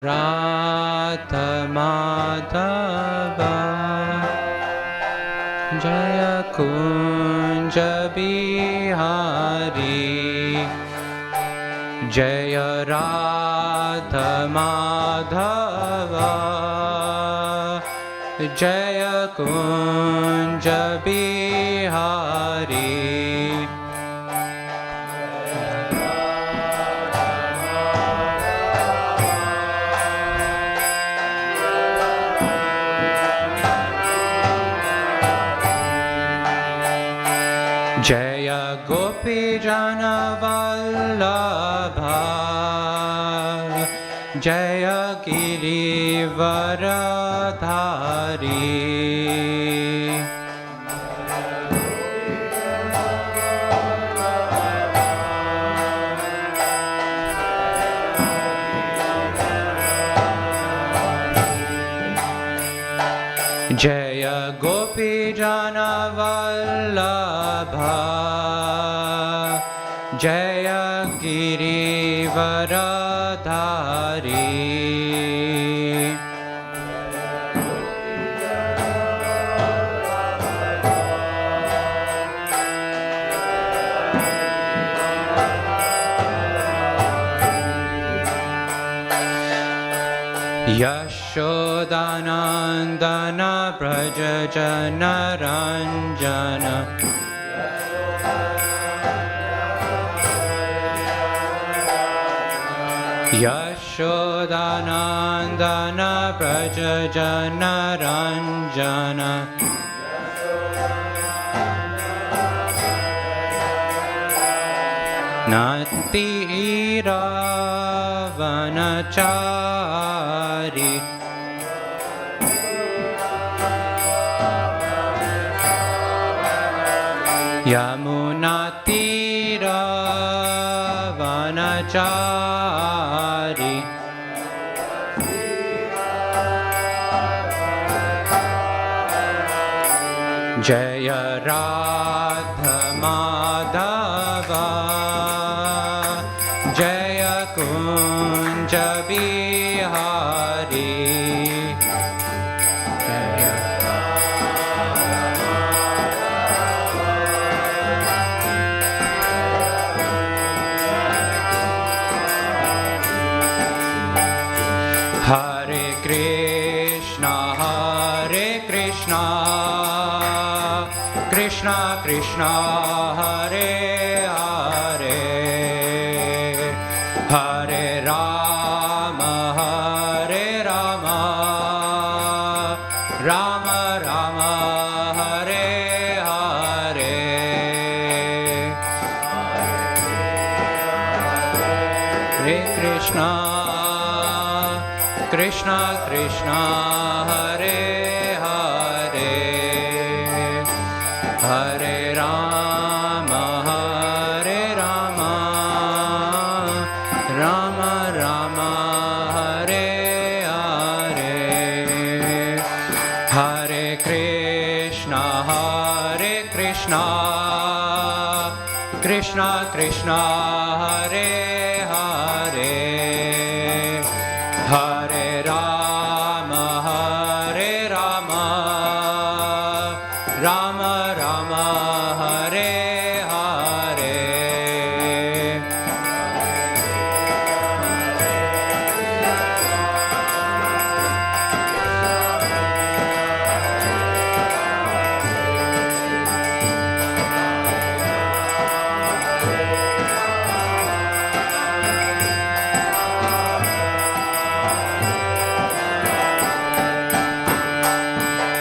Radha Madhava Jaya Kunja Bihari Jaya Radha Madhava Jaya Kunja Bihari Jaya Gopi Jana Vallabha Jaya Giri Varadhari Jaya Gopi Jana Vallabha Jaya Giri Varadhari Yashodanandana Braja Jana Ranjana Yashodanandana Braja Jana Ranjana Nati Ravanachari Yamunatira Vanachari Jaya Radha Madhava Jaya Kunja Bihari Hare Krishna Krishna Krishna Hare Hare Hare Rama Rama Rama Hare Hare Hare Krishna Krishna Krishna Hare Hare Hare Rama Rama Rama Hare Hare Hare Krishna Krishna Krishna Hare Hare Hare Rama Rama Rama Hare Hare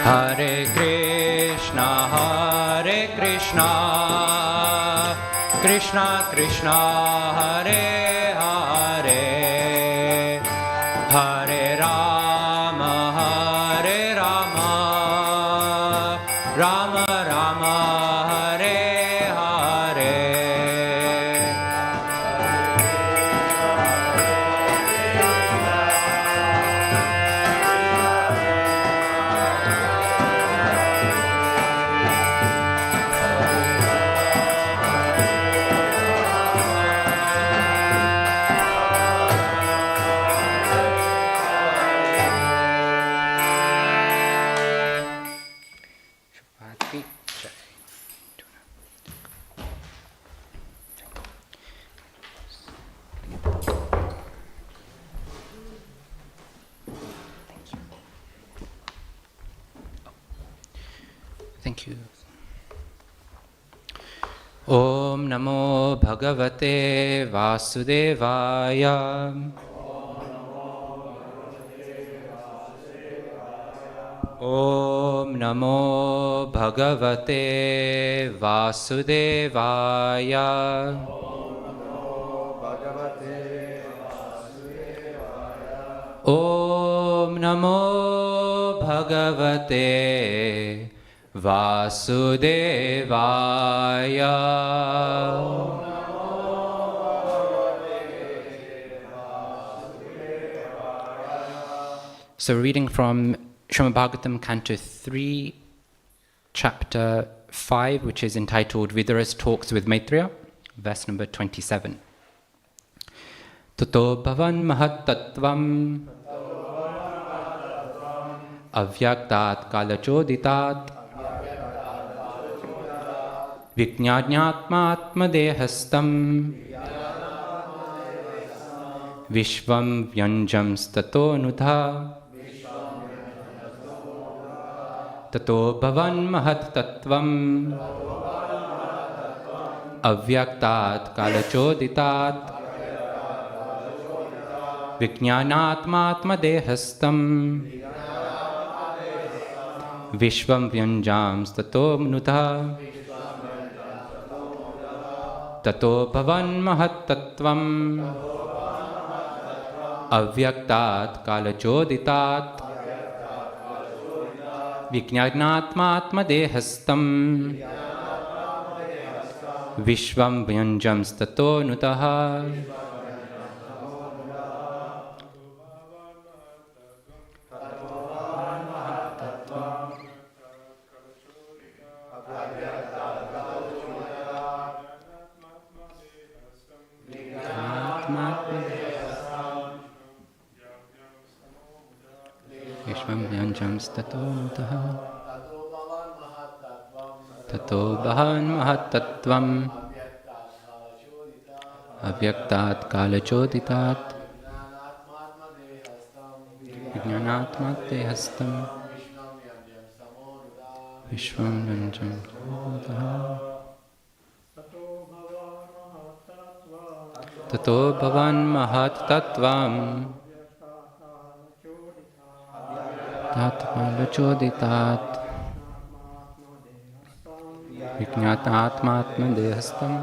Hare Krishna Krishna Krishna Hare Hare Hare Rama Rama Rama Hare Hare Prabhupada ki jai. Thank you. Om Namo Bhagavate Vasudevaya. Om Namo Bhagavate Vasudevaya. Om Namo Bhagavate Vasudevaya. So reading from Srimad Bhagavatam, Canto 3, Chapter 5, which is entitled Vidura's Talks with Maitreya, verse number 27. Tato bhavan mahat tattvam avyaktat kalachoditat Vijñānyātmā dehastam Vishvam vyanjam stato nudha Tato bhavan mahat tattvam Avyaktat kalachoditat Vijñānātmā dehastam Vishvam vyanjam stato nudha Tato bhavan mahat tattvam Avyaktat kalachoditat Vijñānātmā dehastam Vishvam vyanjam stato nutaha. Vishvam vyanjam stato nutaha. Tato bhavan mahat tattvam Avyaktat kalachoditat Vijñānātmā dehastam Vishvam vyanjam nutaha. Tato bhavan mahat tattvam Tat kalachoditat Vijñānātmā dehastam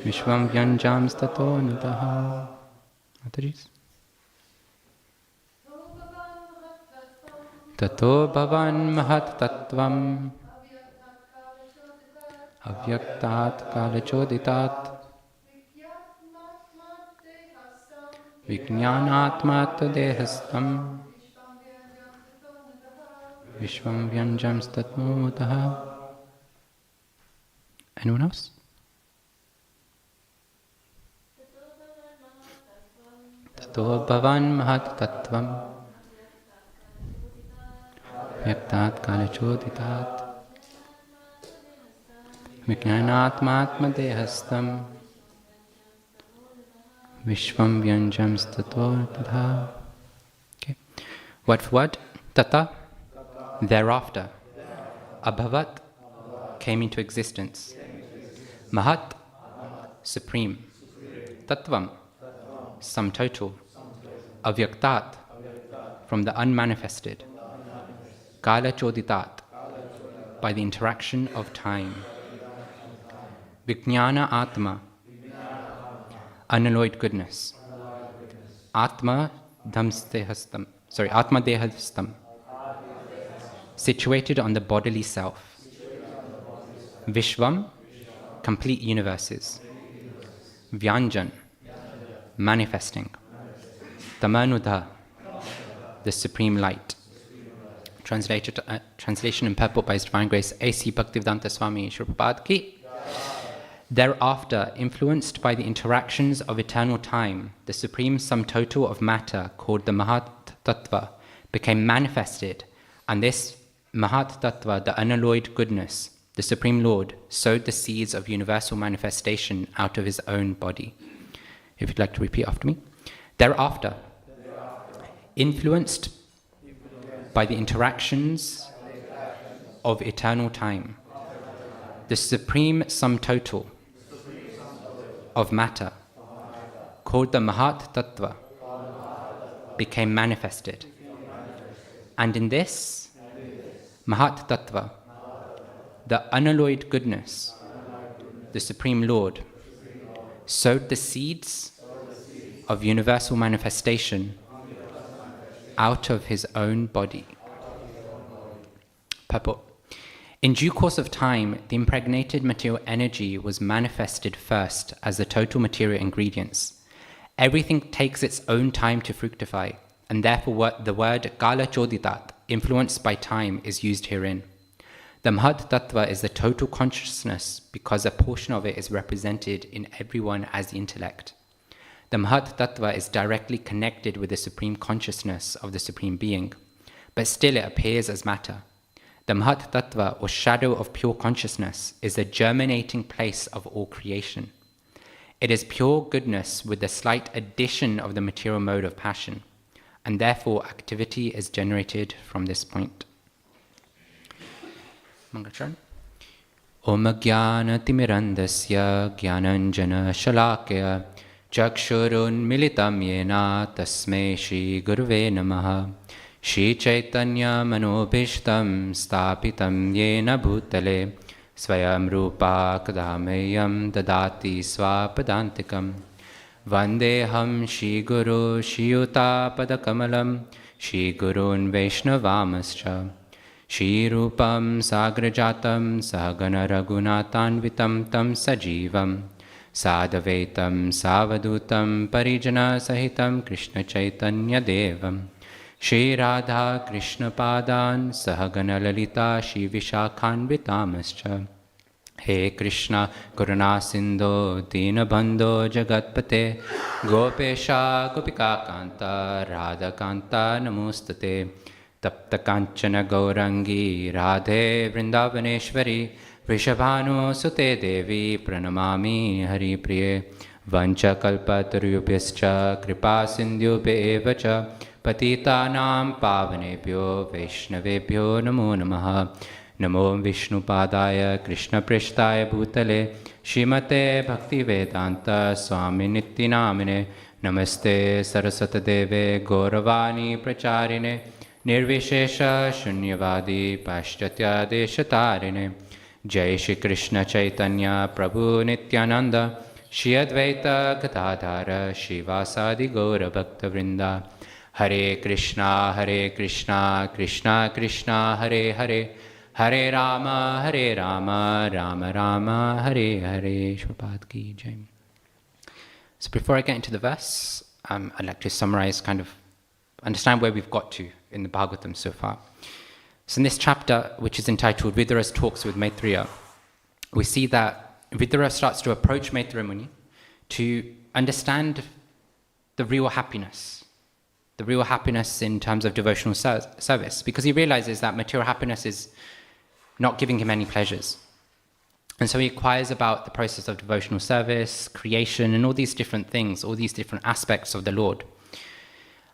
Vishvam vyanjam stato nutaha. Mataris. Tato bhavan mahat tattvam Avyaktat kalachoditat Vijñānātmā dehastam Vishvam vyanjam stato nutaha. Anyone else? Tato bhavan mahat tattvam Avyaktat kalachoditat Vijñānātmā dehastam Vishvam vyanjam stato nutaha. Okay. Word for word. Tata, thereafter. Abhavat, came into existence. Mahat, supreme. Tattvam, sum total. Avyaktat, from the unmanifested. Kala choditat, by the interaction of time. Vijñāna atma, unalloyed goodness. Atma dhamstehastam, Atma dehastam, situated on the bodily self. Vishvam, complete universes. Vyanjan, manifesting. Tamanudha, the supreme light. Translation and purport by His Divine Grace A.C. Bhaktivedanta Swami Srila Prabhupada ki. Thereafter, influenced by the interactions of eternal time, the supreme sum total of matter, called the Mahat Tattva, became manifested, and this Mahat Tattva, the unalloyed goodness, the Supreme Lord, sowed the seeds of universal manifestation out of his own body. If you'd like to repeat after me. Thereafter, influenced by the interactions of eternal time, the supreme sum total of matter, called the Mahat Tattva, became manifested. And in this Mahat Tattva, the unalloyed goodness, the Supreme Lord, sowed the seeds of universal manifestation out of his own body. Purport. In due course of time, the impregnated material energy was manifested first as the total material ingredients. Everything takes its own time to fructify, and therefore the word Kala Choditat, influenced by time, is used herein. The Mahat Tattva is the total consciousness because a portion of it is represented in everyone as the intellect. The Mahat Tattva is directly connected with the supreme consciousness of the Supreme Being, but still it appears as matter. The Mahat Tattva, or shadow of pure consciousness, is the germinating place of all creation. It is pure goodness with the slight addition of the material mode of passion, and therefore activity is generated from this point. Mangacharan. Om Jnana Timirandasya Jnananjana Shalakya Chakshurun Militam Yena Tasmai Shri Gurave Namaha Shri Chaitanya Manobhishtam Stapitam Yena Bhutale Swayam Rupa Kadameyam Dadati Swapadantikam Vandeham Shri Guru Shri Yuta Padakamalam Shri Gurun Vaishnavamascha Shri Rupam Sagrajatam Sahagana Raghunatanvitam Tam Sajivam Sadhavetam Savadutam Parijana Sahitam Krishna Chaitanya Devam Shri Radha Krishna Padan Sahagana Lalita Shri Vishakhanvitamascha He Krishna Karuna Sindho Dinabandho Jagatpate Gopesha Gopika Kanta Radha Kanta Namustate Tapta Kanchana Gaurangi Radhe Vrindavaneshwari Vrishabhanu Sute Devi Pranamami Hari Priye Vancha Kalpatarubhyascha Kripa Sindhyubhe Evacha Patitanam Pavanebhyo Vaishnavebhyo Namo Namaha Namo Vishnu Padaya Krishna Prishtaya Bhutale Shrimate Bhaktivedanta Swami Nityanamine Namaste Saraswati Deve Gauravani Pracharine Nirvishesha Shunyavadi Paschatya Deshatarine Jai Shri Krishna Chaitanya Prabhu Nityananda Shri Advaita Gadadhara Shivasadi Gaura Bhakta Vrinda Hare Krishna Krishna Krishna Hare Hare Hare Rama Rama Rama Hare Hare. Shprabhat ki jai. So before I get into the verse, I'd like to summarize, kind of understand where we've got to in the Bhagavatam so far. So in this chapter, which is entitled Vidura's Talks with Maitreya, we see that Vidura starts to approach Maitreya Muni to understand the real happiness in terms of devotional service, because he realizes that material happiness is not giving him any pleasures. And so he inquires about the process of devotional service, creation, and all these different things, all these different aspects of the Lord.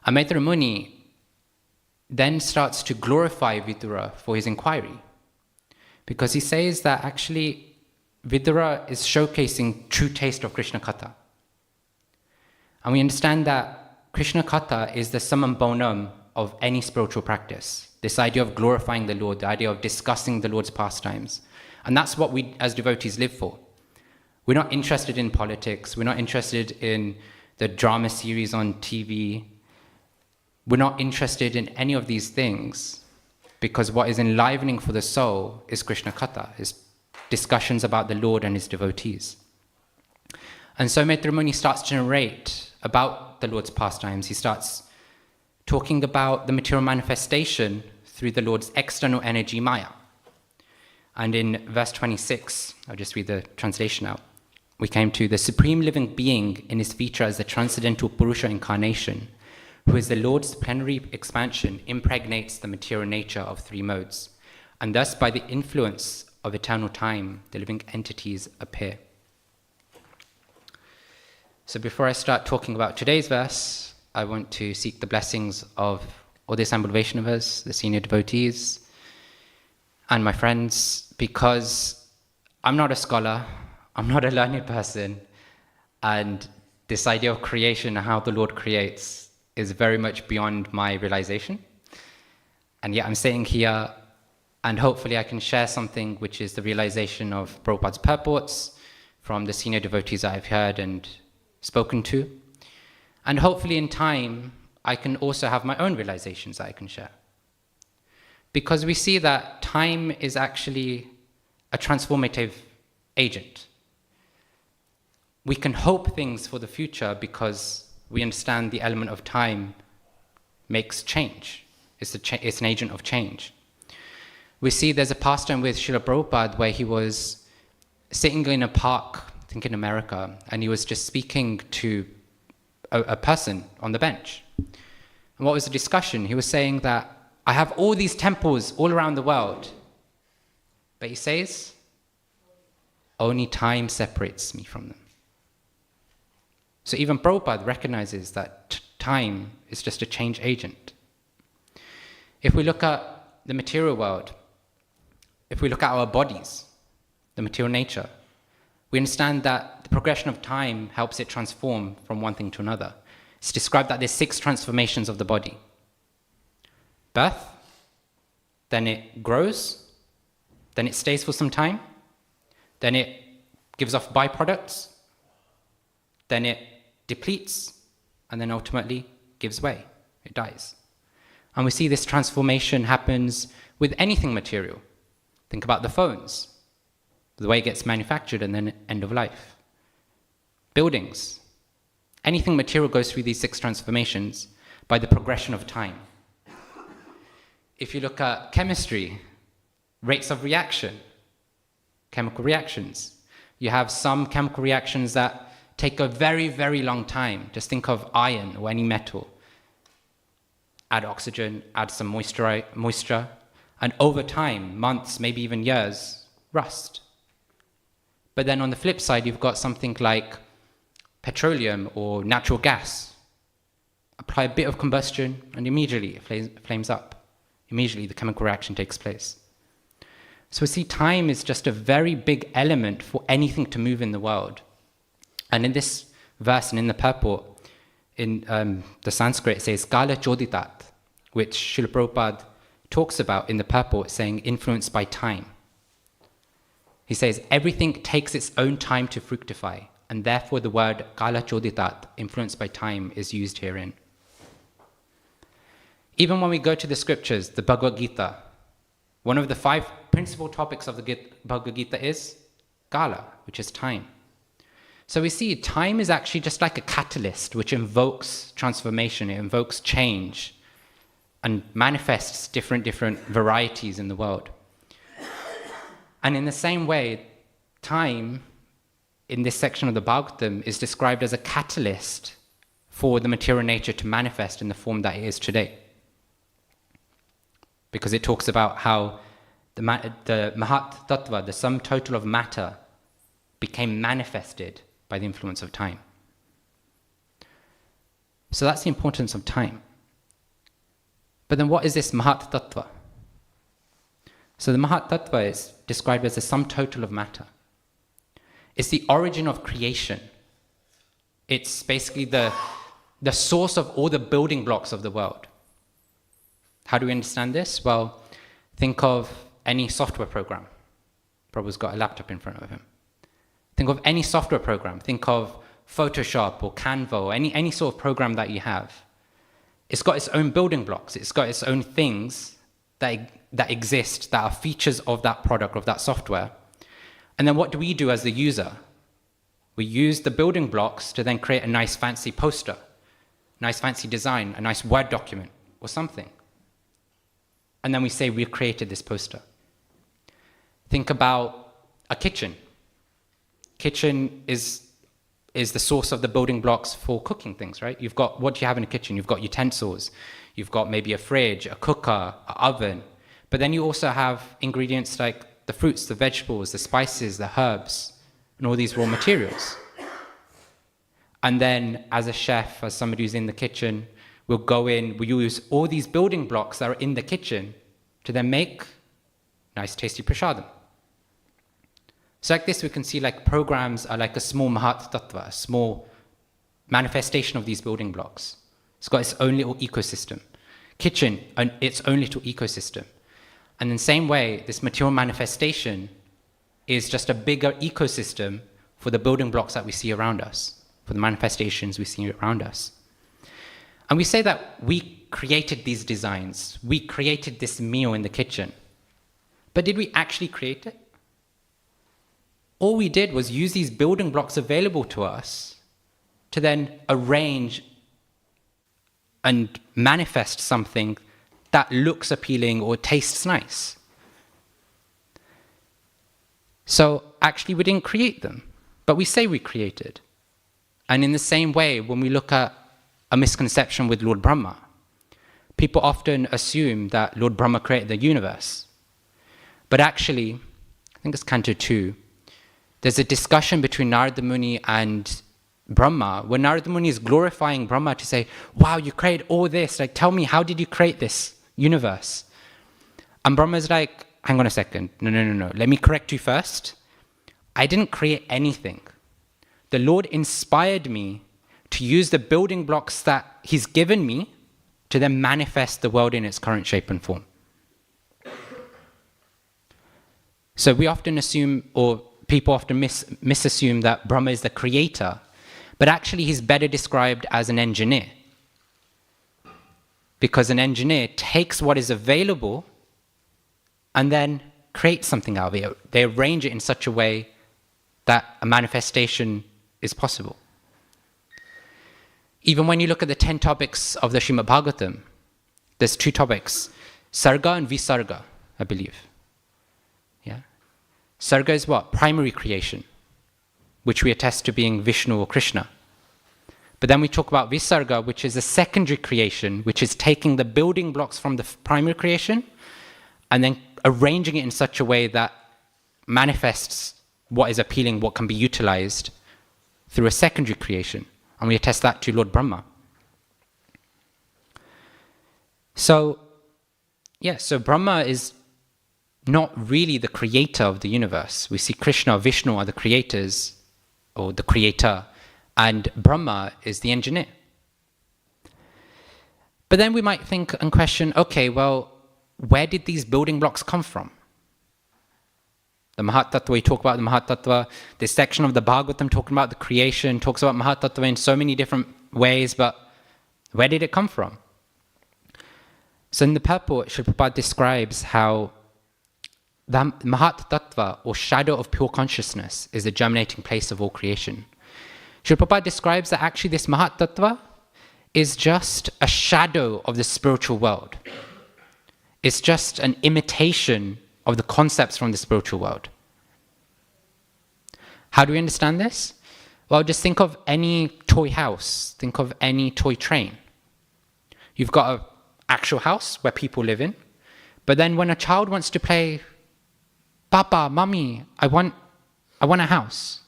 And Maitreya Muni then starts to glorify Vidura for his inquiry, because he says that actually Vidura is showcasing true taste of Krishna Katha. And we understand that Krishna Katha is the summum bonum of any spiritual practice. This idea of glorifying the Lord, the idea of discussing the Lord's pastimes. And that's what we as devotees live for. We're not interested in politics. We're not interested in the drama series on TV. We're not interested in any of these things, because what is enlivening for the soul is Krishna Katha, is discussions about the Lord and his devotees. And so Maitreya Muni starts to narrate about the Lord's pastimes. He starts talking about the material manifestation through the Lord's external energy, Maya. And in verse 26, I'll just read the translation out. We came to the supreme living being in his feature as the transcendental Purusha incarnation, who is the Lord's plenary expansion, impregnates the material nature of three modes. And thus, by the influence of eternal time, the living entities appear. So before I start talking about today's verse, I want to seek the blessings of all the assembled Vaishnavas, the senior devotees, and my friends, because I'm not a scholar, I'm not a learned person, and this idea of creation and how the Lord creates is very much beyond my realization. And yet I'm sitting here, and hopefully I can share something which is the realization of Prabhupada's purports from the senior devotees I've heard and spoken to. And hopefully in time, I can also have my own realizations that I can share. Because we see that time is actually a transformative agent. We can hope things for the future because we understand the element of time makes change. It's an agent of change. We see there's a pastime with Srila Prabhupada where he was sitting in a park, I think in America, and he was just speaking to a person on the bench. And what was the discussion? He was saying that I have all these temples all around the world, but he says, only time separates me from them. So even Prabhupada recognizes that time is just a change agent. If we look at the material world, if we look at our bodies, the material nature, we understand that the progression of time helps it transform from one thing to another. It's described that there's 6 transformations of the body. Birth, then it grows, then it stays for some time, then it gives off byproducts, then it depletes, and then ultimately gives way, it dies. And we see this transformation happens with anything material. Think about the phones, the way it gets manufactured and then end of life. Buildings, anything material goes through these 6 transformations by the progression of time. If you look at chemistry, rates of reaction, chemical reactions, you have some chemical reactions that take a very, very long time. Just think of iron or any metal. Add oxygen, add some moisture, and over time, months, maybe even years, rust. But then on the flip side, you've got something like petroleum or natural gas. Apply a bit of combustion, and immediately it flames up. Immediately the chemical reaction takes place. So we see time is just a very big element for anything to move in the world. And in this verse and in the purport, in the Sanskrit, it says Kala Choditat, which Srila Prabhupada talks about in the purport, saying influenced by time. He says everything takes its own time to fructify, and therefore the word Kala Choditat, influenced by time, is used herein. Even when we go to the scriptures, the Bhagavad Gita, one of the 5 principal topics of the Bhagavad Gita is Kala, which is time. So we see time is actually just like a catalyst which invokes transformation, it invokes change and manifests different varieties in the world. And in the same way, time in this section of the Bhagavatam is described as a catalyst for the material nature to manifest in the form that it is today. Because it talks about how the Mahat Tattva, the sum total of matter, became manifested by the influence of time. So that's the importance of time. But then what is this Mahat Tattva? So the Mahat Tattva is described as the sum total of matter. It's the origin of creation. It's basically the source of all the building blocks of the world. How do we understand this? Well, think of any software program. Prabhu's got a laptop in front of him. Think of any software program. Think of Photoshop or Canva or any sort of program that you have. It's got its own building blocks. It's got its own things that exist, that are features of that product, of that software. And then what do we do as the user? We use the building blocks to then create a nice fancy poster, nice fancy design, a nice Word document or something. And then we say we've created this poster. Think about a kitchen. Kitchen is the source of the building blocks for cooking things, right? You've got, what do you have in a kitchen? You've got utensils. You've got maybe a fridge, a cooker, an oven. But then you also have ingredients like the fruits, the vegetables, the spices, the herbs, and all these raw materials. And then as a chef, as somebody who's in the kitchen, we'll go in, we use all these building blocks that are in the kitchen to then make nice, tasty prasadam. So like this, we can see like programs are like a small Mahat Tattva, a small manifestation of these building blocks. It's got its own little ecosystem. Kitchen, its own little ecosystem. And in the same way, this material manifestation is just a bigger ecosystem for the building blocks that we see around us, for the manifestations we see around us. And we say that we created these designs, we created this meal in the kitchen. But did we actually create it? All we did was use these building blocks available to us to then arrange and manifest something that looks appealing or tastes nice. So actually we didn't create them, but we say we created. And in the same way, when we look at a misconception with Lord Brahma, people often assume that Lord Brahma created the universe. But actually, I think it's Canto 2, there's a discussion between Narada Muni and Brahma, where Narada Muni is glorifying Brahma to say, wow, you created all this, like tell me, how did you create this universe? And Brahma's like, hang on a second, no, let me correct you first. I didn't create anything. The Lord inspired me to use the building blocks that He's given me to then manifest the world in its current shape and form. So we often assume, or people often misassume that Brahma is the creator, but actually he's better described as an engineer. Because an engineer takes what is available and then creates something out of it. They arrange it in such a way that a manifestation is possible. Even when you look at the 10 topics of the Srimad Bhagavatam, there's 2 topics, Sarga and Visarga, I believe. Yeah. Sarga is what? Primary creation, which we attest to being Vishnu or Krishna. But then we talk about Visarga, which is a secondary creation, which is taking the building blocks from the primary creation and then arranging it in such a way that manifests what is appealing, what can be utilized through a secondary creation. And we attest that to Lord Brahma. So Brahma is not really the creator of the universe. We see Krishna or Vishnu are the creators, or the creator, and Brahma is the engineer. But then we might think and question, okay, well, where did these building blocks come from? The Mahat Tattva, we talk about the Mahat Tattva. This section of the Bhagavatam talking about the creation, talks about Mahat Tattva in so many different ways, but where did it come from? So in the purport, Srila Prabhupada describes how the Mahat Tattva, or shadow of pure consciousness, is the germinating place of all creation. Srila Prabhupada describes that actually this Mahat Tattva is just a shadow of the spiritual world. It's just an imitation of the concepts from the spiritual world. How do we understand this? Well, just think of any toy house, think of any toy train. You've got an actual house where people live in, but then when a child wants to play, Papa, Mommy, I want a house.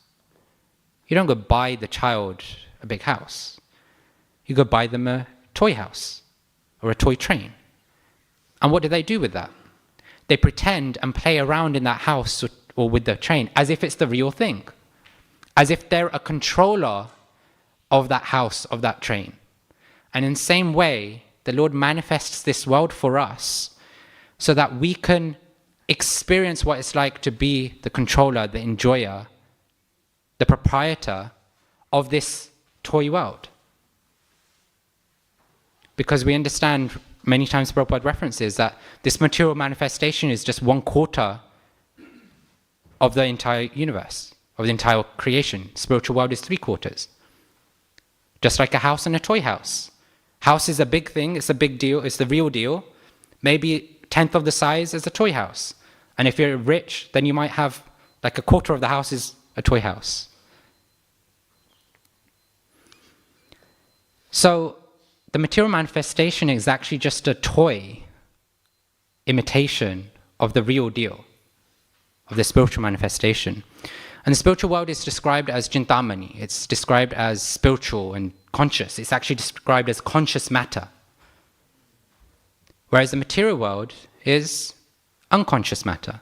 You don't go buy the child a big house. You go buy them a toy house or a toy train. And what do they do with that? They pretend and play around in that house or with the train as if it's the real thing, as if they're a controller of that house, of that train. And in the same way, the Lord manifests this world for us so that we can experience what it's like to be the controller, the enjoyer, the proprietor of this toy world. Because we understand many times Prabhupada references that this material manifestation is just 1/4 of the entire universe, of the entire creation. Spiritual world is 3/4. Just like a house and a toy house. House is a big thing, it's a big deal, it's the real deal. Maybe 1/10 of the size is a toy house. And if you're rich, then you might have like 1/4 of the house is a toy house. So the material manifestation is actually just a toy imitation of the real deal, of the spiritual manifestation. And the spiritual world is described as Chintamani. It's described as spiritual and conscious. It's actually described as conscious matter. Whereas the material world is unconscious matter.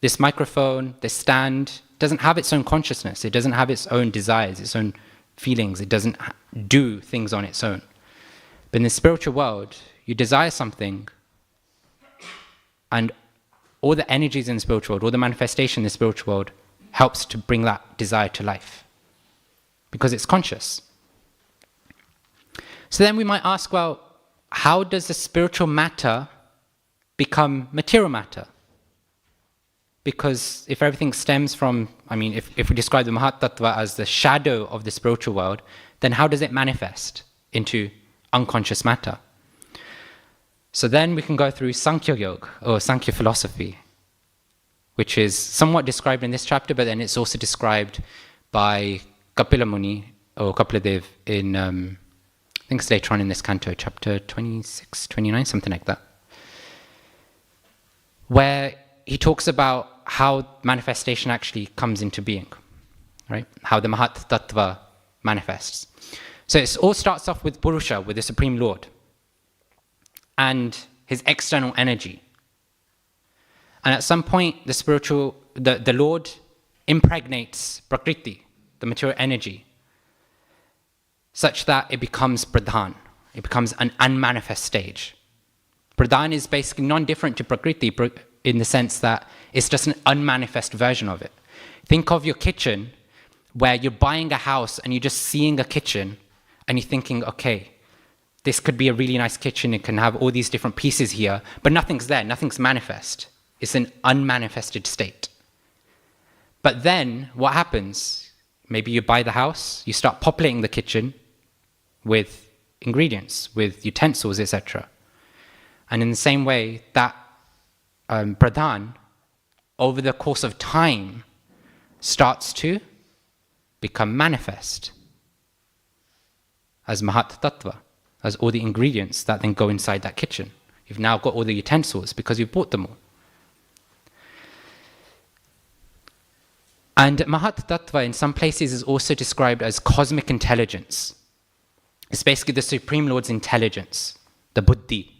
This microphone, this stand, doesn't have its own consciousness. It doesn't have its own desires, its own feelings. It doesn't do things on its own. But in the spiritual world, you desire something, and all the energies in the spiritual world, all the manifestation in the spiritual world helps to bring that desire to life because it's conscious. So then we might ask, well, how does the spiritual matter become material matter? Because if everything stems from, if we describe the Mahat Tattva as the shadow of the spiritual world, then how does it manifest into unconscious matter? So then we can go through Sankhya Yoga, or Sankhya philosophy, which is somewhat described in this chapter, but then it's also described by Kapila Muni, or Kapiladev in, I think it's later on in this canto, chapter 26, 29, something like that, where he talks about how manifestation actually comes into being, right? How the Mahat Tattva manifests. So it all starts off with Purusha, with the Supreme Lord, and his external energy. And at some point, the Lord impregnates Prakriti, the material energy, such that it becomes Pradhan. It becomes an unmanifest stage. Pradhan is basically non-different to Prakriti in the sense that it's just an unmanifest version of it. Think of your kitchen, where you're buying a house and you're just seeing a kitchen and you're thinking, okay, this could be a really nice kitchen, it can have all these different pieces here, but nothing's there, nothing's manifest. It's an unmanifested state. But then what happens? Maybe you buy the house, you start populating the kitchen with ingredients, with utensils, etc. And in the same way, that pradhan, over the course of time, starts to become manifest as Mahat Tattva, as all the ingredients that then go inside that kitchen. You've now got all the utensils because you've bought them all. And Mahat Tattva in some places is also described as cosmic intelligence. It's basically the Supreme Lord's intelligence, the Buddhi.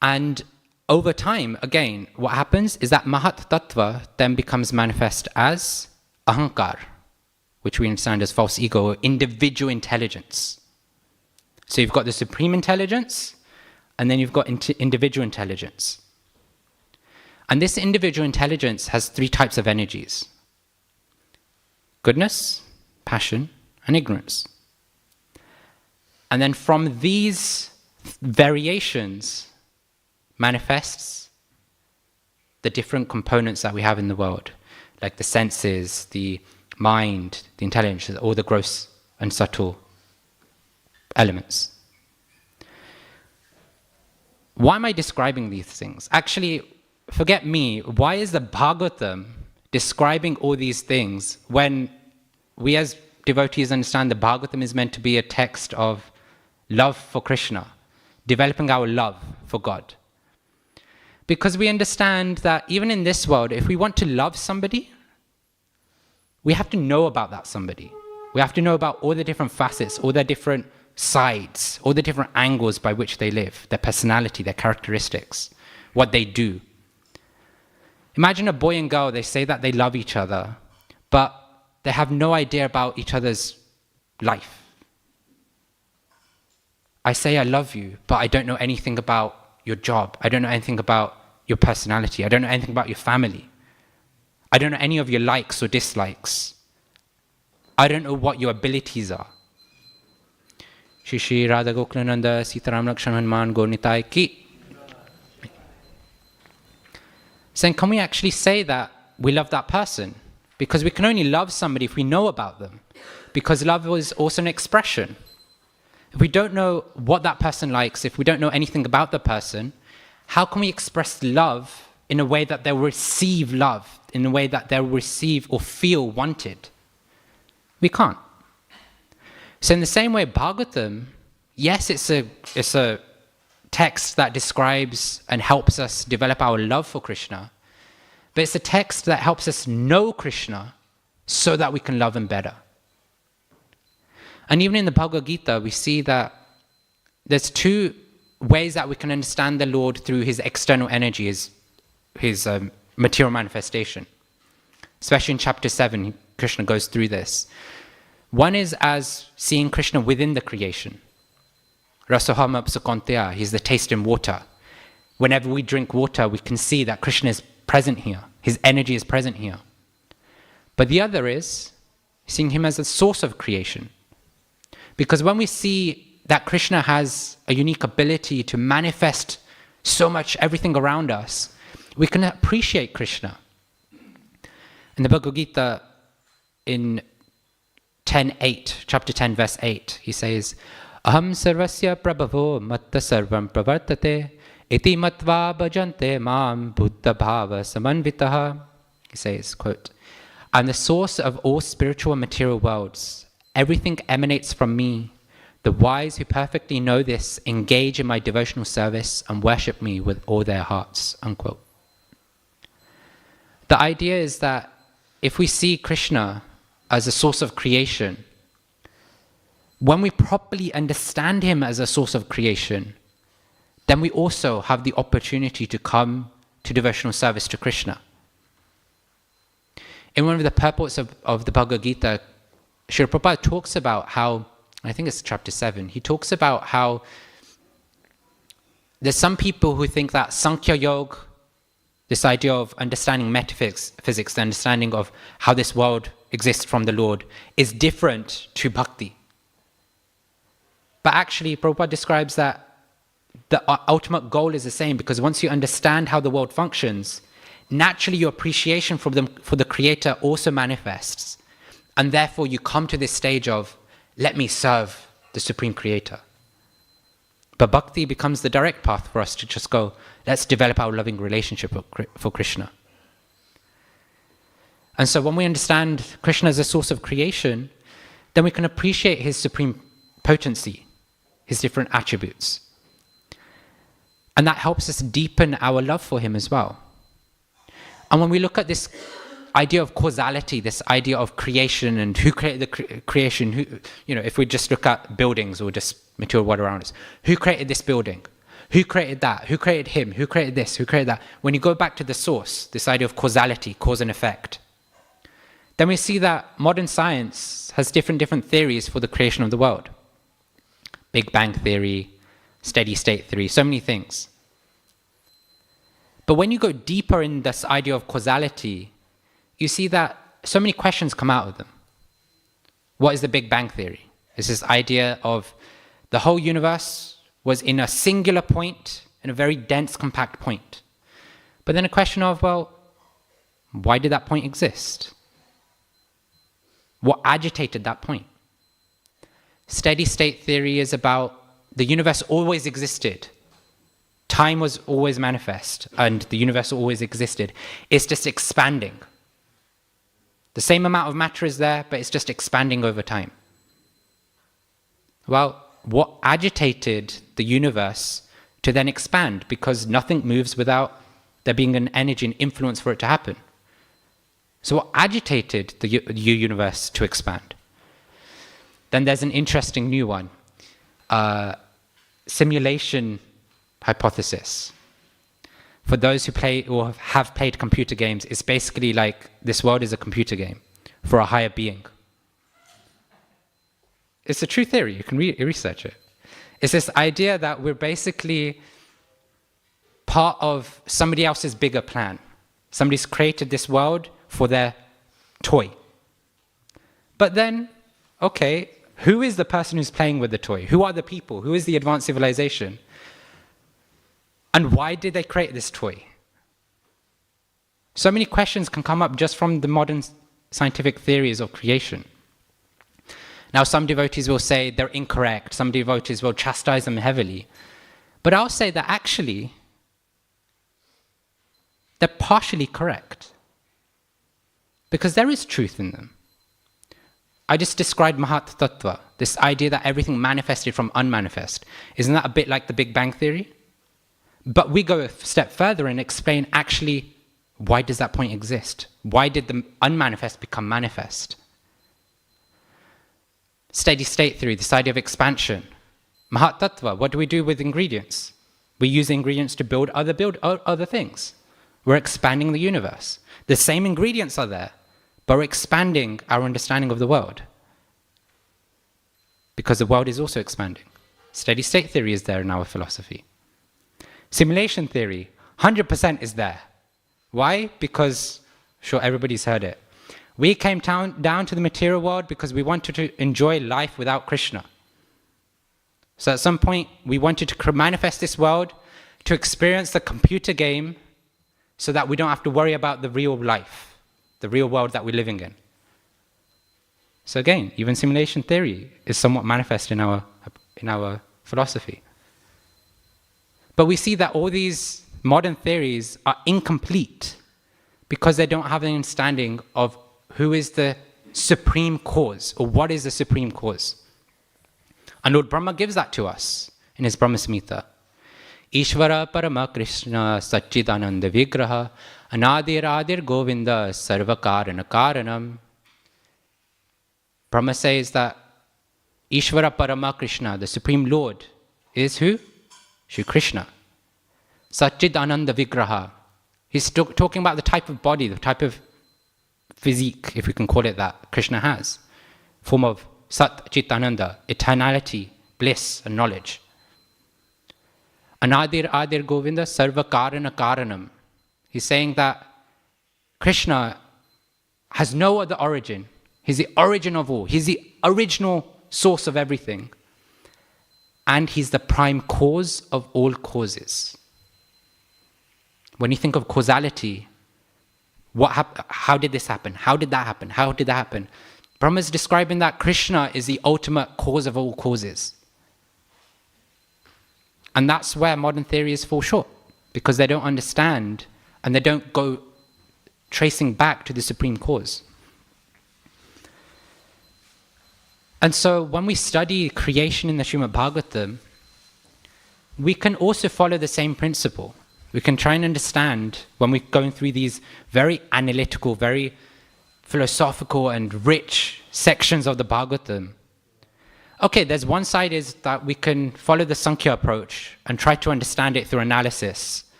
And over time, again, what happens is that Mahat Tattva then becomes manifest as Ahankar, which we understand as false ego, or individual intelligence. So you've got the supreme intelligence, and then you've got individual intelligence. And this individual intelligence has three types of energies: goodness, passion, and ignorance. And then from these variations manifests the different components that we have in the world, like the senses, the mind, the intelligence, all the gross and subtle elements. Why am I describing these things? Actually, forget me. Why is the Bhagavatam describing all these things when we as devotees understand the Bhagavatam is meant to be a text of love for Krishna, developing our love for God? Because we understand that even in this world, if we want to love somebody, we have to know about that somebody. We have to know about all the different facets, all their different sides, all the different angles by which they live, their personality, their characteristics, what they do. Imagine a boy and girl, they say that they love each other, but they have no idea about each other's life. I say I love you, but I don't know anything about your job. I don't know anything about your personality. I don't know anything about your family. I don't know any of your likes or dislikes. I don't know what your abilities are. Shri Shri Radha Gokulananda Sitaram Lakshan Hanuman Gaur Nitai Ki. So can we actually say that we love that person? Because we can only love somebody if we know about them. Because love is also an expression. If we don't know what that person likes, if we don't know anything about the person, how can we express love in a way that they'll receive love, in a way that they'll receive or feel wanted? We can't. So in the same way, Bhagavatam, yes, it's a text that describes and helps us develop our love for Krishna, but it's a text that helps us know Krishna so that we can love him better. And even in the Bhagavad Gita, we see that there's two ways that we can understand the Lord through his external energy, his material manifestation. Especially in chapter 7, Krishna goes through this. One is as seeing Krishna within the creation. Rasaham Apsakonteya, he's the taste in water. Whenever we drink water, we can see that Krishna is present here. His energy is present here. But the other is seeing him as a source of creation. Because when we see that Krishna has a unique ability to manifest so much everything around us, we can appreciate Krishna. In the Bhagavad Gita, in 10:8, chapter 10, verse 8, he says, Aham sarvasya prabhavo matta sarvam pravartate iti matva bhajante mam buddha bhava samanvitaha. He says, quote, I'm the source of all spiritual and material worlds. Everything emanates from me. The wise who perfectly know this engage in my devotional service and worship me with all their hearts, unquote. The idea is that if we see Krishna as a source of creation, when we properly understand him as a source of creation, then we also have the opportunity to come to devotional service to Krishna. In one of the purports of the Bhagavad Gita, Srila Prabhupada talks about how, I think it's chapter 7, he talks about how there's some people who think that Sankhya Yoga, this idea of understanding metaphysics, the understanding of how this world exists from the Lord, is different to bhakti. But actually, Prabhupada describes that the ultimate goal is the same, because once you understand how the world functions, naturally your appreciation for the Creator also manifests. And therefore you come to this stage of, let me serve the Supreme Creator. But bhakti becomes the direct path for us to just go, let's develop our loving relationship for Krishna. And so when we understand Krishna as a source of creation, then we can appreciate his supreme potency, his different attributes. And that helps us deepen our love for him as well. And when we look at this idea of causality, this idea of creation and who created the creation, who, if we just look at buildings or just material world around us, who created this building? Who created that? Who created him? Who created this? Who created that? When you go back to the source, this idea of causality, cause and effect, then we see that modern science has different theories for the creation of the world. Big Bang theory, steady state theory, so many things. But when you go deeper in this idea of causality, you see that so many questions come out of them. What is the Big Bang theory? It's this idea of the whole universe was in a singular point, in a very dense, compact point. But then a question of, well, why did that point exist? What agitated that point? Steady state theory is about the universe always existed. Time was always manifest, and the universe always existed. It's just expanding. The same amount of matter is there, but it's just expanding over time. Well, what agitated the universe to then expand? Because nothing moves without there being an energy and influence for it to happen. So what agitated the universe to expand? Then there's an interesting new one. Simulation hypothesis. For those who play or have played computer games, it's basically like this world is a computer game for a higher being. It's a true theory. You can research it. It's this idea that we're basically part of somebody else's bigger plan. Somebody's created this world for their toy. But then, okay, who is the person who's playing with the toy? Who are the people? Who is the advanced civilization? And why did they create this toy? So many questions can come up just from the modern scientific theories of creation. Now, some devotees will say they're incorrect. Some devotees will chastise them heavily. But I'll say that actually, they're partially correct. Because there is truth in them. I just described Mahat Tattva, this idea that everything manifested from unmanifest. Isn't that a bit like the Big Bang theory? But we go a step further and explain, actually, why does that point exist? Why did the unmanifest become manifest? Steady state theory, this idea of expansion. Mahat Tattva, what do we do with ingredients? We use ingredients to build other things. We're expanding the universe. The same ingredients are there, but we're expanding our understanding of the world. Because the world is also expanding. Steady state theory is there in our philosophy. Simulation theory, 100% is there. Why? Because, sure, everybody's heard it. We came down to the material world because we wanted to enjoy life without Krishna. So at some point, we wanted to manifest this world to experience the computer game so that we don't have to worry about the real life, the real world that we're living in. So again, even simulation theory is somewhat manifest in our philosophy. But we see that all these modern theories are incomplete because they don't have an understanding of who is the supreme cause, or what is the supreme cause. And Lord Brahma gives that to us in his Brahma Samhita. Ishvara Parama Krishna Satchidananda Vigraha Anadir Adir Govinda Sarvakarana Karanam. Brahma says that Ishvara Parama Krishna, the Supreme Lord, is who? Shri Krishna. Satchidananda Vigraha. He's talking about the type of body, the type of physique, if we can call it that, Krishna has. Form of Sat Chit Ananda, eternality, bliss and knowledge. Anadir Adir Govinda Sarva Karana Karanam. He's saying that Krishna has no other origin. He's the origin of all. He's the original source of everything. And he's the prime cause of all causes. When you think of causality, how did this happen? How did that happen? How did that happen? Brahma is describing that Krishna is the ultimate cause of all causes. And that's where modern theories fall short, because they don't understand and they don't go tracing back to the supreme cause. And so when we study creation in the Srimad Bhagavatam, we can also follow the same principle. We can try and understand, when we're going through these very analytical, very philosophical and rich sections of the Bhagavatam. Okay, there's one side is that we can follow the Sankhya approach and try to understand it through analysis.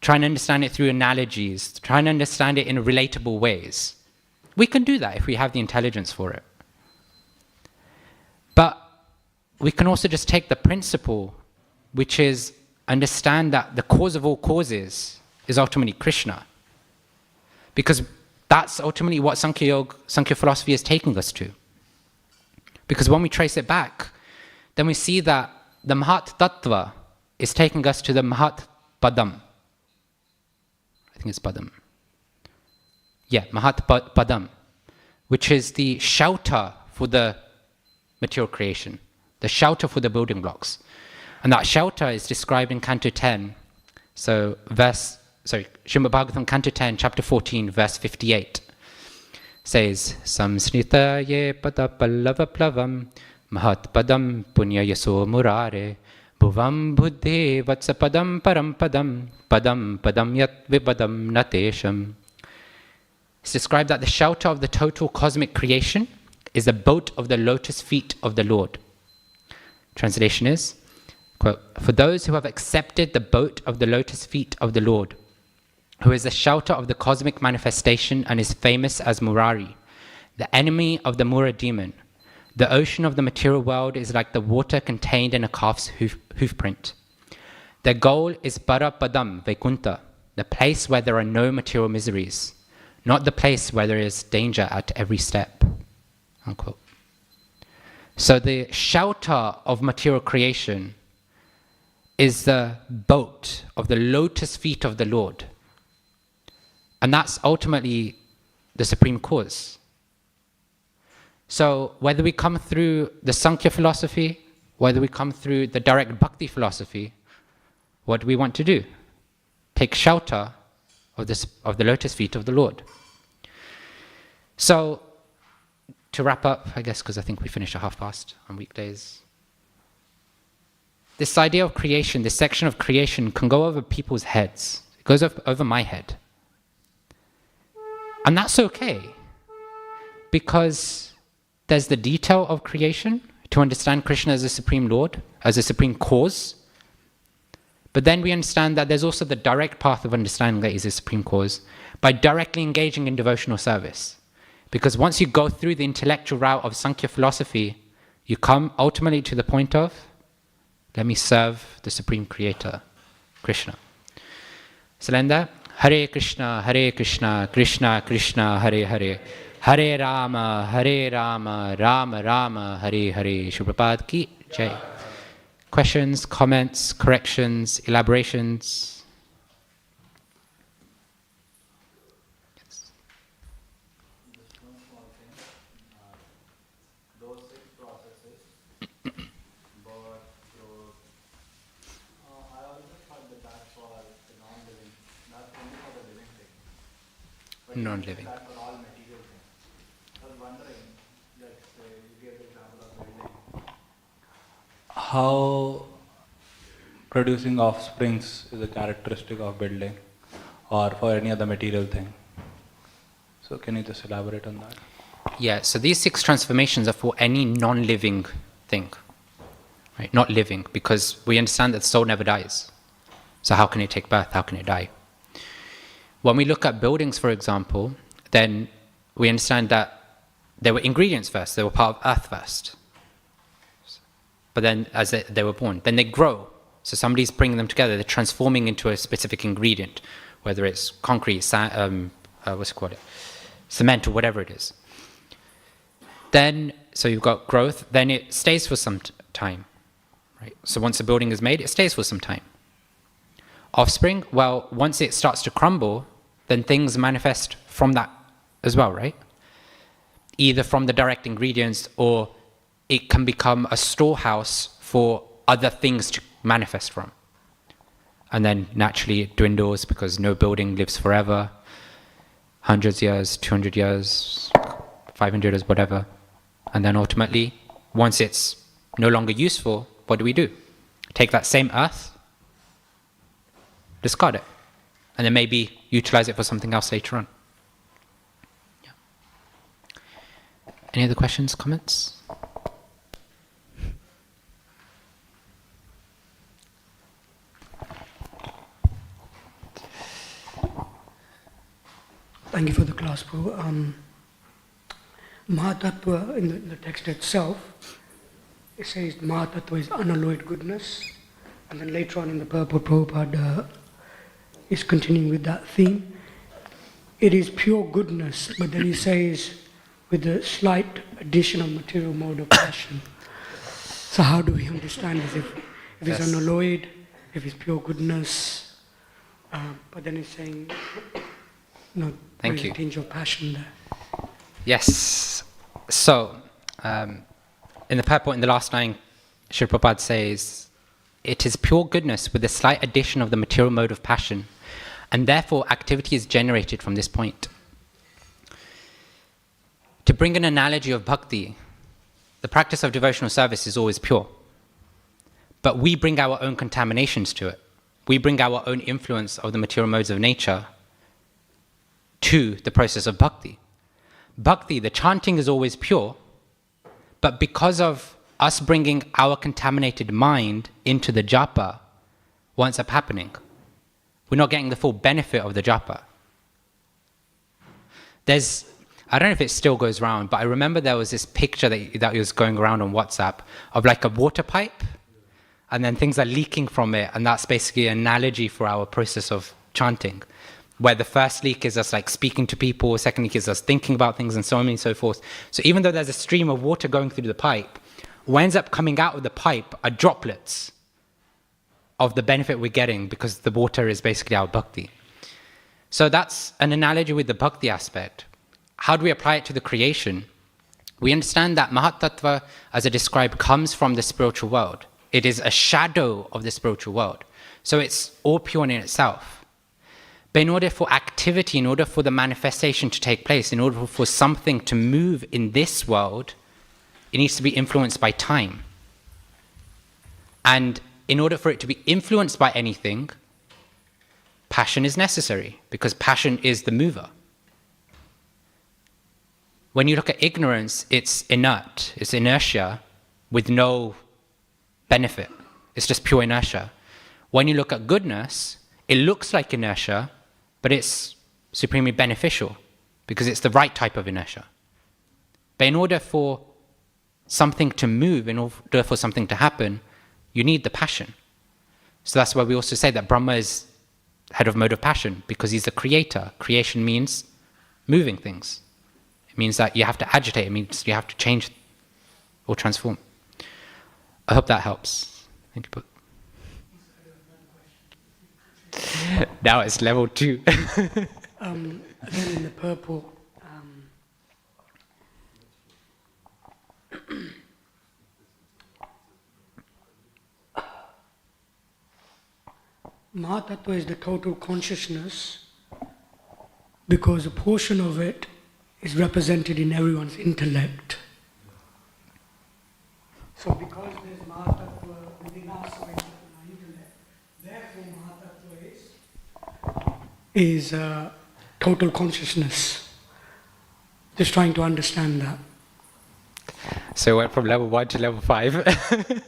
Try and understand it through analogies. Try and understand it in relatable ways. We can do that if we have the intelligence for it. But we can also just take the principle, which is understand that the cause of all causes is ultimately Krishna. Because that's ultimately what Sankhya philosophy is taking us to. Because when we trace it back, then we see that the Mahat Tattva is taking us to the Mahat Padam. I think it's Padam. Yeah, Mahat Padam, which is the shelter for the material creation, the shelter for the building blocks. And that shelter is described in Canto 10. So Srimad Bhagavatam, Canto 10, chapter 14, verse 58. Says, Samsrita ye pada pallava plavam mahat padam punya yaso murare bhuvam buddhe vatsa padam param padam padam padam yat vipadam natesham. It's described that the shelter of the total cosmic creation is the boat of the lotus feet of the Lord. Translation is, quote, for those who have accepted the boat of the lotus feet of the Lord, who is the shelter of the cosmic manifestation and is famous as Murari, the enemy of the Mura demon. The ocean of the material world is like the water contained in a calf's hoofprint. Their goal is Para Padam, Vaikunta, the place where there are no material miseries, not the place where there is danger at every step. Unquote. So the shelter of material creation is the boat of the lotus feet of the Lord. And that's ultimately the supreme cause. So whether we come through the Sankhya philosophy, whether we come through the direct bhakti philosophy, what do we want to do? Take shelter of the lotus feet of the Lord. So to wrap up, I guess, because I think we finish at past on weekdays. this idea of creation, this section of creation can go over people's heads. It goes over my head. And that's okay, because there's the detail of creation to understand Krishna as a supreme Lord, as a supreme cause. But then we understand that there's also the direct path of understanding that he's a supreme cause by directly engaging in devotional service. Because once you go through the intellectual route of Sankhya philosophy, you come ultimately to the point of, let me serve the supreme creator, Krishna. So then that, Hare Krishna, Krishna Krishna, Hare Hare, Hare Rama, Rama Rama, Hare Hare. Shri Prabhupada ki jai. Questions, comments, corrections, elaborations? Yes. Just one small thing. Those 6 processes, birth, growth, I always thought that that's for the non-living, not only for the living thing. But Non-living. that's for all material things. I was wondering, let's say, you gave the example of building. How producing offsprings is a characteristic of building or for any other material thing. So can you just elaborate on that? Yeah, so these 6 transformations are for any non-living thing, right? Not living, because we understand that the soul never dies. So how can it take birth? How can it die? When we look at buildings, for example, then we understand that there were ingredients first. They were part of earth first. But then as they were born, then they grow. So somebody's bringing them together. They're transforming into a specific ingredient, whether it's concrete, cement, or whatever it is. Then, so you've got growth. Then it stays for some time, right? So once the building is made, it stays for some time. Offspring, well, once it starts to crumble, then things manifest from that as well, right? Either from the direct ingredients, or it can become a storehouse for other things to manifest from. And then naturally it dwindles because no building lives forever. 100 years, 200 years, 500 years, whatever. And then ultimately, once it's no longer useful, what do? Take that same earth, discard it, and then maybe utilize it for something else later on. Yeah. Any other questions, comments? Thank you for the class, Prabhu. Mahatattva, in the text itself, it says Mahatattva is unalloyed goodness. And then later on in the purport, Prabhupada is continuing with that theme. It is pure goodness, but then he says with a slight addition of material mode of passion. So how do we understand this? If it's unalloyed, if it's pure goodness, but then he's saying, no, Thank you. A tinge of passion there. Yes. So, in the purport, in the last line, Sri Prabhupada says, it is pure goodness with a slight addition of the material mode of passion, and therefore activity is generated from this point. To bring an analogy of bhakti, the practice of devotional service is always pure, but we bring our own contaminations to it. We bring our own influence of the material modes of nature to the process of bhakti. Bhakti, the chanting is always pure, but because of us bringing our contaminated mind into the japa, what ends up happening? We're not getting the full benefit of the japa. I don't know if it still goes around, but I remember there was this picture that was going around on WhatsApp of like a water pipe, and then things are leaking from it, and that's basically an analogy for our process of chanting, where the first leak is us like speaking to people, second leak is us thinking about things, and so on and so forth. So even though there's a stream of water going through the pipe, what ends up coming out of the pipe are droplets of the benefit we're getting, because the water is basically our bhakti. So that's an analogy with the bhakti aspect. How do we apply it to the creation? We understand that Mahatattva, as I described, comes from the spiritual world. It is a shadow of the spiritual world. So it's all pure in itself. But in order for activity, in order for the manifestation to take place, in order for something to move in this world, it needs to be influenced by time. And in order for it to be influenced by anything, passion is necessary, because passion is the mover. When you look at ignorance, it's inert, it's inertia with no benefit. It's just pure inertia. When you look at goodness, it looks like inertia, but it's supremely beneficial because it's the right type of inertia. But in order for something to move, in order for something to happen, you need the passion. So that's why we also say that Brahma is head of mode of passion, because he's the creator. Creation means moving things. It means that you have to agitate, it means you have to change or transform. I hope that helps. Thank you. Now it's level 2. Again, in the purport, Mahatattva is the total consciousness because a portion of it is represented in everyone's intellect. So because there's Mahatattva within us, so it's in our intellect, therefore Mahatattva is total consciousness. Just trying to understand that. So we went from level 1 to level 5.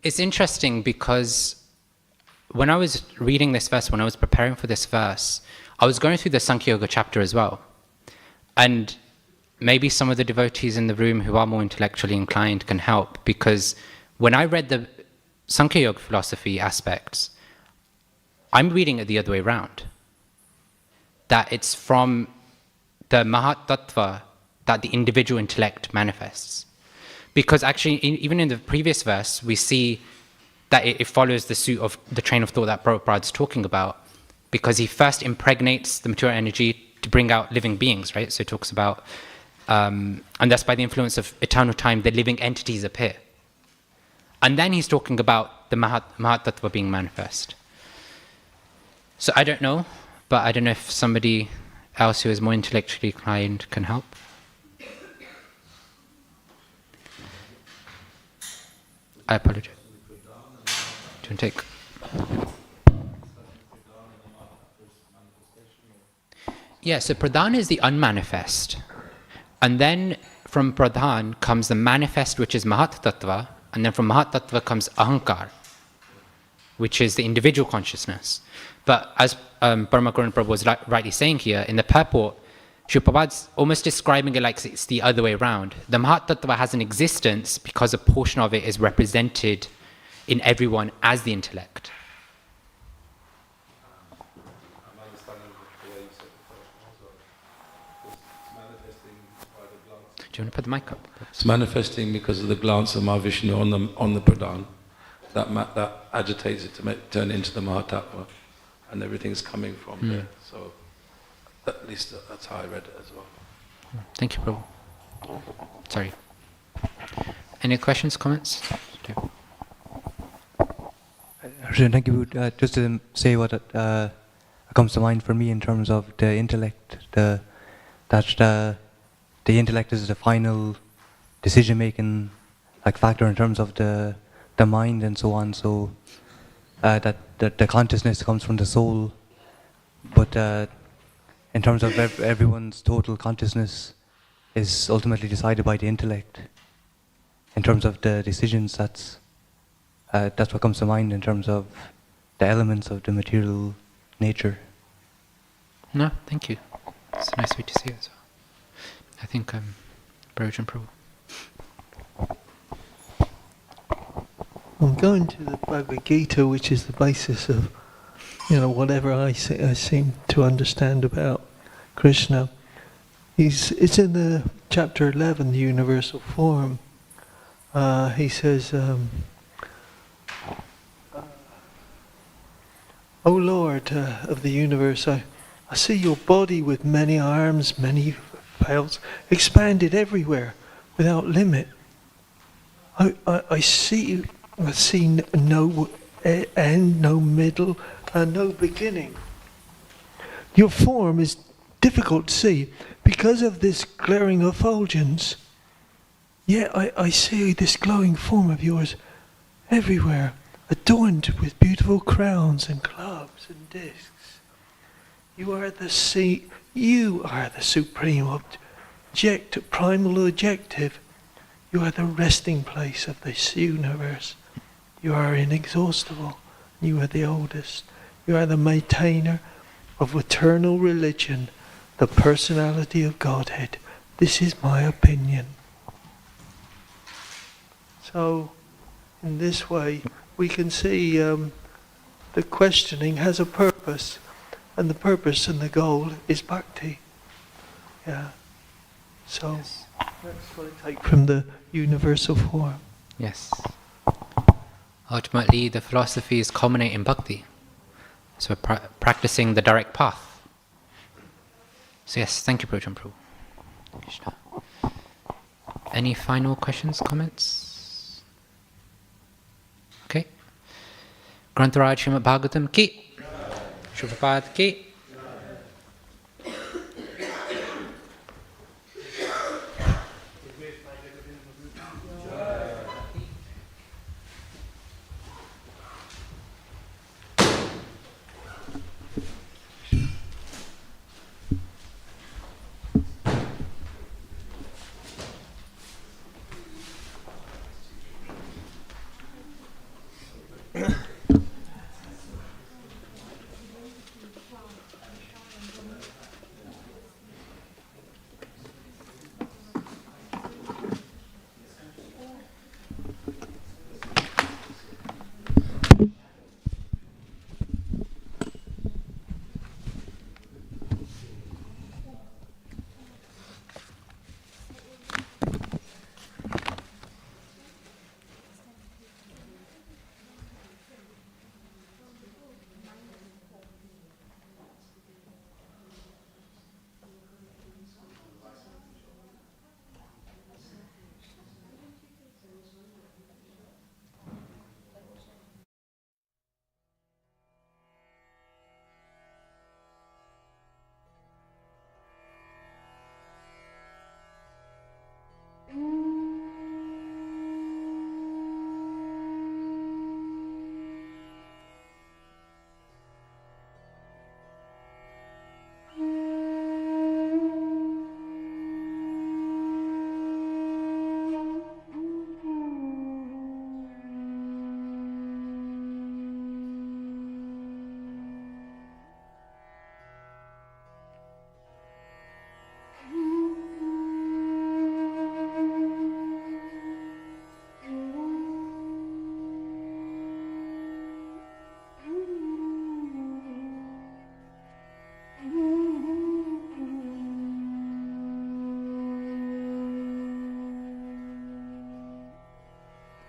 It's interesting because when I was reading this verse, when I was preparing for this verse, I was going through the Sankhya Yoga chapter as well. And maybe some of the devotees in the room who are more intellectually inclined can help, because when I read the Sankhya Yoga philosophy aspects, I'm reading it the other way around. That it's from the Mahatattva that the individual intellect manifests. Because actually, even in the previous verse, we see that it follows the suit of the train of thought that Prabhupada's talking about, because he first impregnates the material energy to bring out living beings, right? So he talks about, and thus by the influence of eternal time, the living entities appear. And then he's talking about the Mahatattva being manifest. So I don't know, but I don't know if somebody else who is more intellectually inclined can help. I apologize. Do you want to take? Yeah, so pradhan is the unmanifest. And then from pradhan comes the manifest, which is mahatattva, and then from mahatattva comes ahankar, which is the individual consciousness. But as Paramakaruna Prabhu was rightly saying here, in the purport, Srila Prabhupada's almost describing it like it's the other way around. The Mahatattva has an existence because a portion of it is represented in everyone as the intellect. I'm understanding the way you said the first one also. It's manifesting by the glance. Do you want to put the mic up? It's manifesting because of the glance of Mahavishnu on the pradhan. That agitates it to turn into the Mahatattva, and everything's coming from there. So at least that's how I read it as well. Thank you, Prabhu. Sorry. Any questions, comments? Thank you. Just to say what comes to mind for me in terms of the intellect, that the intellect is the final decision-making factor in terms of the mind and so on. So that the consciousness comes from the soul, but in terms of everyone's total consciousness is ultimately decided by the intellect. In terms of the decisions, that's what comes to mind in terms of the elements of the material nature. No, thank you. It's nice of you to see it as well. I think Brojan Prabhu. I'm going to the Bhagavad Gita, which is the basis of whatever I seem to understand about Krishna. It's in the chapter 11, the universal form. He says, O Lord of the universe, I see your body with many arms, many veils, expanded everywhere, without limit. I see no end, no middle, no beginning. Your form is difficult to see. Because of this glaring effulgence, Yet I see this glowing form of yours everywhere, adorned with beautiful crowns and clubs and discs. You are the supreme primal objective. You are the resting place of this universe. You are inexhaustible. You are the oldest. You are the maintainer of eternal religion, the personality of Godhead. This is my opinion. So, in this way, we can see the questioning has a purpose, and the purpose and the goal is bhakti. Yeah. So, that's what I take from the universal form. Yes. Ultimately, the philosophies culminate in bhakti. So we're practicing the direct path. So yes, thank you, Prajam Prabhu. Krishna. Any final questions, comments? Okay. Grantaraj Srimad Bhagavatam ki. Shubhapad ki.